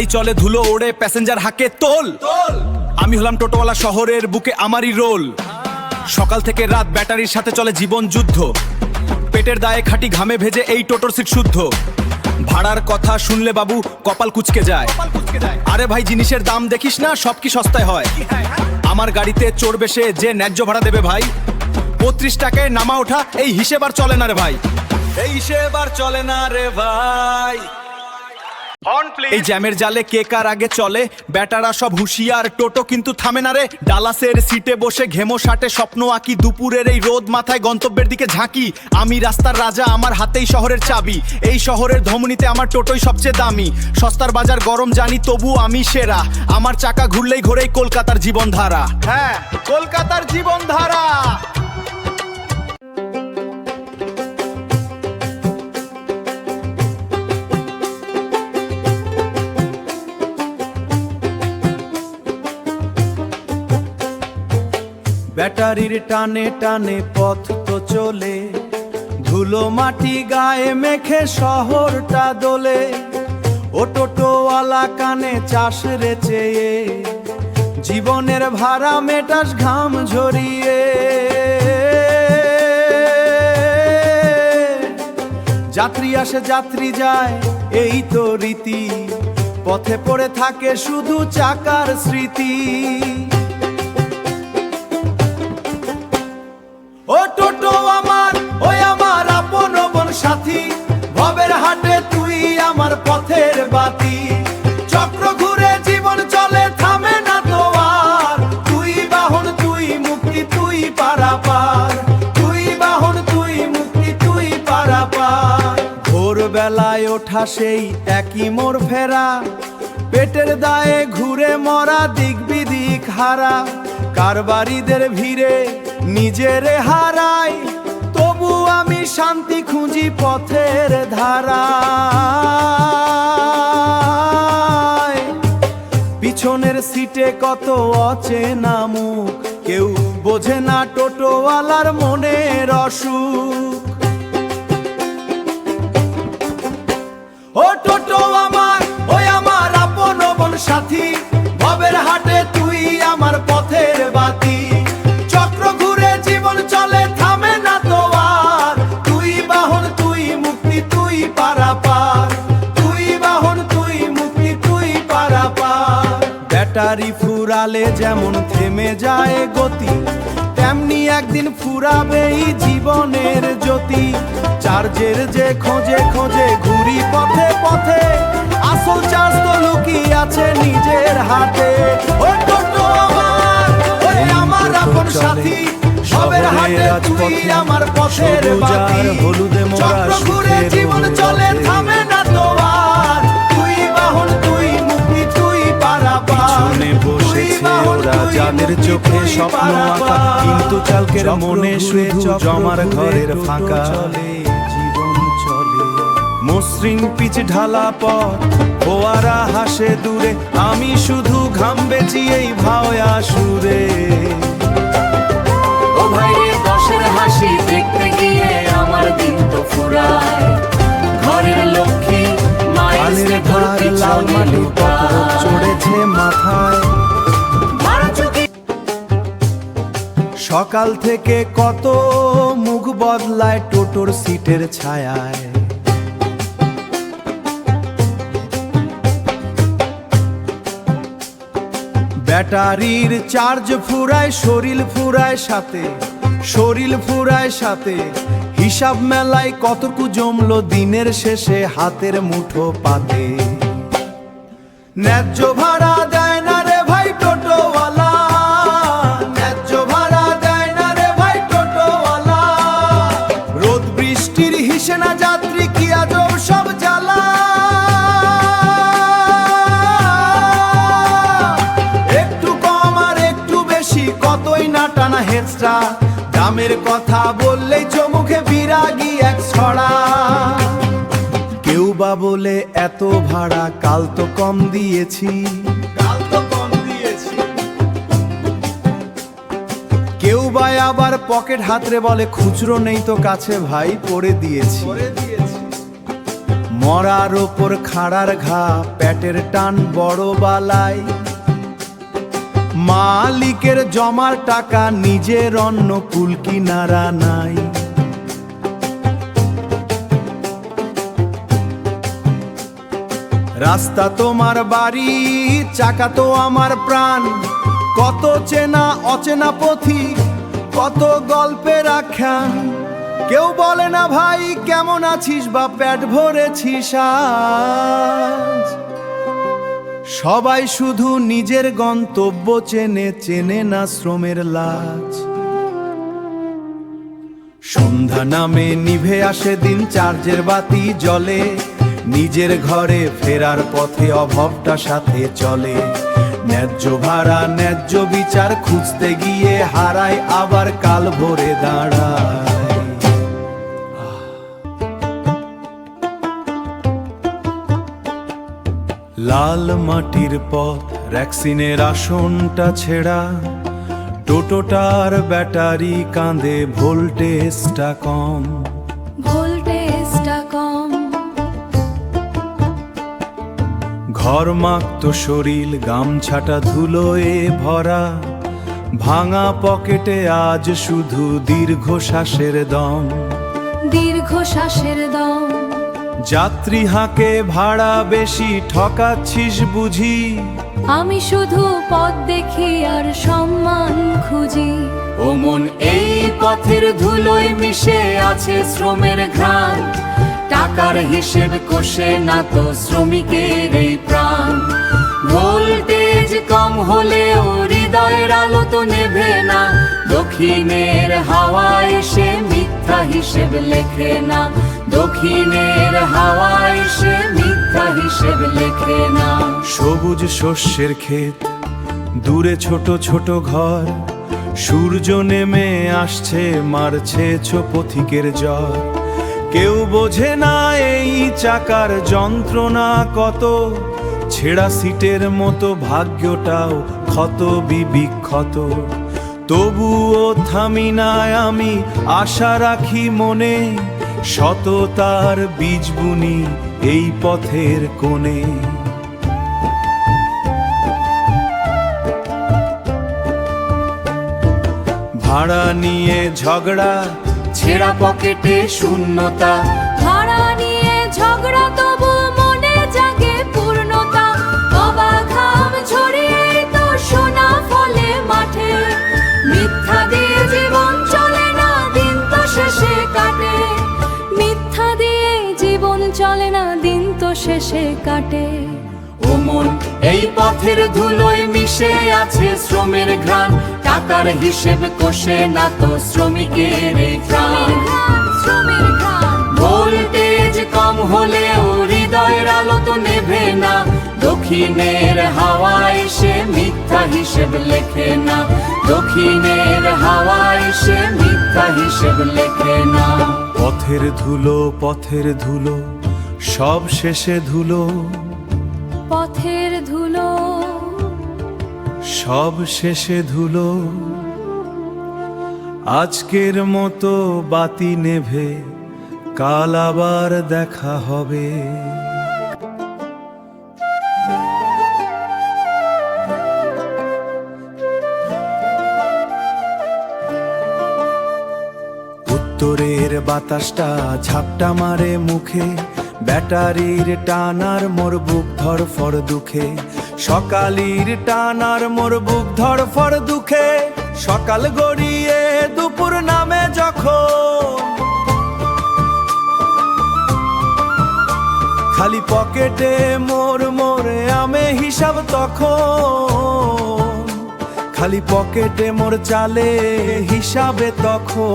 গাড়ি চলে ধুলো ওড়ে প্যাসেঞ্জার হাঁকে তোল। আমি হলাম টোটোওয়ালা, শহরের বুকে আমারই রোল। সকাল থেকে রাত ব্যাটারির সাথে চলে জীবন যুদ্ধ। পেটের দায়ে খাটি ঘামে ভেজে এই টোটোর সিট শুদ্ধ। ভাড়ার কথা শুনলে বাবু কপাল কুচকে যায়। আরে ভাই জিনিসের দাম দেখিস না, সব কি সস্তায় হয়? আমার গাড়িতে চড়বে সে যে ন্যায্য ভাড়া দেবে ভাই। ৩৫ টাকায় নামা ওঠা এই হিসেব আর চলে না রে ভাই, এই হিসেব আর চলে না রে ভাই। এই জ্যামের জালে কে কার আগে চলে, ব্যাটারা সব হুঁশিয়ার, টোটো কিন্তু থামে না রে। ডালাসের সিটে বসে ঘেমো শাটে স্বপ্ন আঁকি, দুপুরের এই রোদ মাথায় গন্তব্যের দিকে ঝাঁকি। আমি রাস্তার রাজা, আমার হাতেই শহরের চাবি। এই শহরের ধমনীতে আমার টোটোই সবচেয়ে দামি। সস্তার বাজার গরম জানি তবু আমি সেরা। আমার চাকা ঘুরলেই ঘোরেই কলকাতার জীবনধারা। হ্যাঁ, কলকাতার জীবনধারা। ব্যাটারির টানে টানে পথ তো চলে, ধুলো মাটি গায়ে মেখে শহরটা দোলে। ও টোটোওয়ালা কানে চাষ রে চেয়ে, জীবনের ভাড়া মেটাস ঘাম ঝরিয়ে। যাত্রী আসে যাত্রী যায় এই তো রীতি, পথে পড়ে থাকে শুধু চাকার স্মৃতি। ও টোটো আমার, ওই আমার আপন বন সাথী, ভবের হাটে তুই আমার পথের বাতি। চক্র ঘুরে জীবন চলে থামে না তো আর, তুই বাহন তুই মুক্তি তুই পারাপার, তুই বাহন তুই মুক্তি তুই পারাপার। ভোরবেলায় ওঠা সেই একই মোর ফেরা, পেটের দায়ে ঘুরে মরা দিক বিদিক হারা। কারবারিদের ভিড়ে নিজেরে হারাই, তবু আমি শান্তি খুঁজি পথের ধারায়। পিছনের সিটে কত অচেনা মুখ, কেউ বোঝে না টোটোওয়ালার মনের অসুখ। ও টোটো আমার, ওই আমার আপন বন সাথী, ভবের হাটে তুই আমার পথের বাতি। চক্র ঘুরে জীবন চলে থামে না তো আর, তুই বাহন তুই মুক্তি তুই পারাপার, তুই বাহন তুই মুক্তি তুই পারাপার। ব্যাটারি ফুরালে যেমন থেমে যায় গতি, তেমনি একদিন ফুরাবেই জীবনের জ্যোতি। চার্জের যে খোঁজে খোঁজে ঘুরি পথে পথে, আসল চার্জ তো লুকিয়ে আছে নিজের হাতে। ও টোটো আমার, ওই আমার আপন সাথী, সবের হাতে তুই আমার পথের বাতি। চক্র ঘুরে জীবন চলে থামে না তো আর, তুই বাহন তুই মুক্তি তুই পারাপার। বসেছে ওরা যাদের চোখে স্বপ্ন আঁকা, কিন্তু চালকের মনে শুধু জমার ঘরের ফাঁকা। জীবন চলে মসৃণ পিচ ঢালা পথ, ফোয়ারা হাসে দূরে, আমি শুধু ঘাম বেচি এই ভাওয়া সুরে। ও ভাই রে দশের হাসি দেখতে গিয়ে আমার দিন তো ফুরায়। ঘরের লক্ষ্মী মায়ের ভার লাল মাটির পথ চড়েছে মাথায়। সকাল থেকে কত মুখ বদলায় টোটোর সিটের ছায়ায়। ব্যাটারির চার্জ ফুরায় শরীর ফুরায় সাথে, শরীর ফুরায় সাথে। হিসাব মেলায় কতটুকু জমলো দিনের শেষে হাতের মুঠো পাতে। ন্যায্য ভাড়া দেয় না রে ভাই টোটোওয়ালা, ন্যায্য ভাড়া দেয় না রে ভাই টোটোওয়ালা। রোদ বৃষ্টির হিসে না যাত্রী কি আজব সব জ্বালা। একটু কম আর একটু বেশি কতই না টানা হেচড়া, দামের কথা বললেই চোখে বিরাগী এক ছড়া। কেউ বা বলে এত ভাড়া কাল তো কম দিয়েছি, কাল তো কম দিয়েছি। কেউ বা আবার পকেট হাতরে বলে খুচরো নেই তো কাছে ভাই পড়ে দিয়েছি। মরার ওপর খাড়ার ঘা, পেটের টান বড় বালাই। মালিকের জমার টাকা, নিজের অন্ন কুল কিনারা নাই। রাস্তা তোমার বাড়ি, চাকা তো আমার প্রাণ। কত চেনা অচেনা পথিক, কত গল্পের আখ্যান। কেউ বলে না ভাই কেমন আছিস বা পেট ভরেছিস আজ। সবাই শুধু নিজের গন্তব্য চেনে, চেনে না শ্রমের লাজ। সন্ধ্যা নামে নিভে আসে দিন, চার্জের বাতি জ্বলে। নিজের ঘরে ফেরার পথে অভাবটা সাথে চলে। ন্যায্য ভাড়া ন্যায্য বিচার খুঁজতে গিয়ে হারায়, আবার কাল ভোরে দাঁড়ায়। লাল মাটির পথ, ভ্যাকসিনের আসনটা ছেঁড়া। টোটোটার ব্যাটারি কাঁদে, ভোল্টেজটা কম। ভোল্টেজটা কম। ঘর মাক্ত শরীর, গামছাটা ধুলোয় ভরা। ভাঙা পকেটে আজ শুধু দীর্ঘশ্বাসের দম। দীর্ঘশ্বাসের দম। যাত্রী হাঁকে ভাড়া বেশি, ঠকাচ্ছিস বুঝি। আমি শুধু পথ দেখি আর সম্মান খুঁজি। ও মন, এই পথের ধুলোয় মিশে আছে শ্রমের ঘ্রাণ। টাকার হিসেব কষে না তো শ্রমিকের এই প্রাণ। ভোল্টেজ কম হলেও হৃদয়ের আলো তো নেভে না। দক্ষিণের হাওয়া এসে মিথ্যা হিসেব লেখে না। দক্ষিণের হাওয়া এসে মিথ্যা হিসেব লেখে না। সবুজ শস্যের ক্ষেত, দূরে ছোট ছোট ঘর। সূর্য নেমে আসছে, মারছে পথিকের জ্বর। কেউ বোঝে না এই চাকার যন্ত্রণা কত। ছেঁড়া সিটের মতো ভাগ্যটাও ক্ষত বিক্ষত। তবুও থামি না আমি, আশা রাখি মনে। সততার বীজ বুনি এই পথের কোণে। ভাড়া নিয়ে ঝগড়া, ছেঁড়া পকেটে শূন্যতা। ভাড়া নিয়ে ঝগড়া, তবু মনে জাগে পূর্ণতা। অবাক ঘাম ঝরিয়ে তো সোনা ফলে মাঠে। মিথ্যা দিয়ে জীবন চলে না, দিন তো শেষে কাটে। মিথ্যা দিয়ে জীবন চলে না, দিন তো শেষে কাটে। ও মন, এই পথের ধুলোয় মিশে আছে শ্রমের ঘ্রাণ। টাকার হিসেব কষে না তো শ্রমিকের এই প্রাণ। শ্রমের ঘ্রাণ। ভোল্টেজ কম হলেও হৃদয়ের আলো তো নেভে না। দক্ষিণের হাওয়া এসে মিথ্যা হিসেব লেখে না। দক্ষিণের হাওয়া এসে মিথ্যা হিসেব লেখে না। পথের ধুলো, পথের ধুলো, সব শেষে ধুলো। পথের ধুলো, সব শেষে ধুলো। আজকের মতো বাতি নেভে, কাল আবার দেখা হবে। উত্তরের বাতাসটা ঝাপটা মারে মুখে। ব্যাটারির টানার মোর বুক ধড়ফড় দুঃখে। সকালের টানার মোর বুক ধড়ফড় দুঃখে। সকাল গড়িয়ে দুপুর নামে যখন, খালি পকেটে মোর মোরে আমে হিসাব তখন। খালি পকেটে মোর চালে হিসাবে তখন।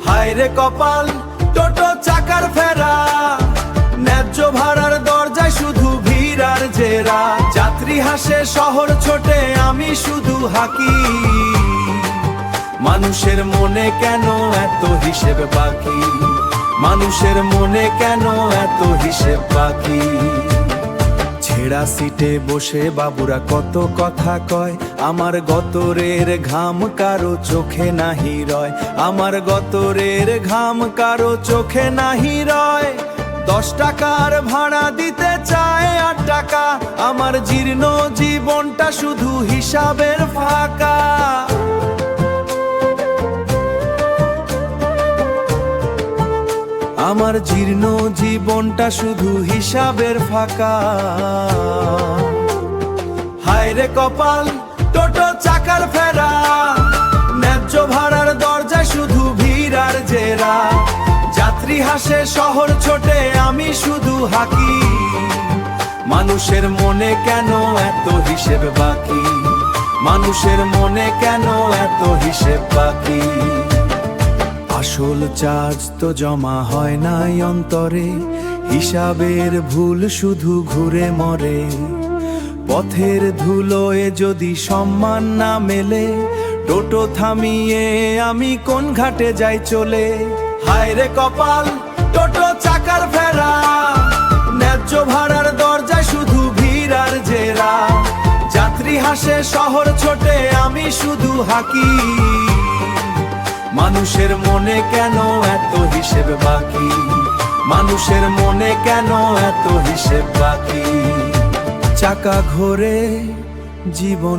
হায় রে কপাল, টোটো চাকার ফেরা। ন্যায্য ভাড়ার দরজায় শুধু ভিড় আর জেরা। যাত্রী হাসে শহর ছোটে, আমি শুধু হাকি। মানুষের মনে কেন এত হিসেব বাকি? মানুষের মনে কেন এত হিসেব বাকি? ছেঁড়া সিটে বসে বাবুরা কত কথা কয়, আমার গতরের ঘাম কারো চোখে নাহি রয়, আমার গতরের ঘাম কারো চোখে নাহি রয়। 10 টাকার ভাড়া দিতে চায় 8 টাকা, আমার জীর্ণ জীবনটা শুধু হিসাবের ফাঁকা। আমার জীর্ণ জীবনটা শুধু হিসাবের ফাঁকা। হায় রে কপাল, টোটো চাকার ফেরা, ন্যায্য ভাড়ার দরজায় শুধু ভিড় আর জেরা। যাত্রী হাসে শহর ছোটে, আমি শুধু হাকি। মানুষের মনে কেন এত হিসেব বাকি, মানুষের মনে কেন এত হিসেব বাকি। আসল চার্জ তো জমা হয় নাই অন্তরে, হিসাবের ভুল শুধু ঘুরে মরে। পথের ধুলোয় যদি সম্মান না মেলে, টোটো থামিয়ে আমি কোন ঘাটে যাই চলে। হায় রে কপাল, টোটো চাকার ফেরা, ন্যায্য ভাড়ার দরজায় শুধু ভিড় আর জেরা। যাত্রী হাসে শহর ছোটে, আমি শুধু হাকি। মানুষের মনে কেন এত হিসেব বাকি, মানুষের মনে কেন এত হিসেব বাকি। চাকা ঘোরে জীবন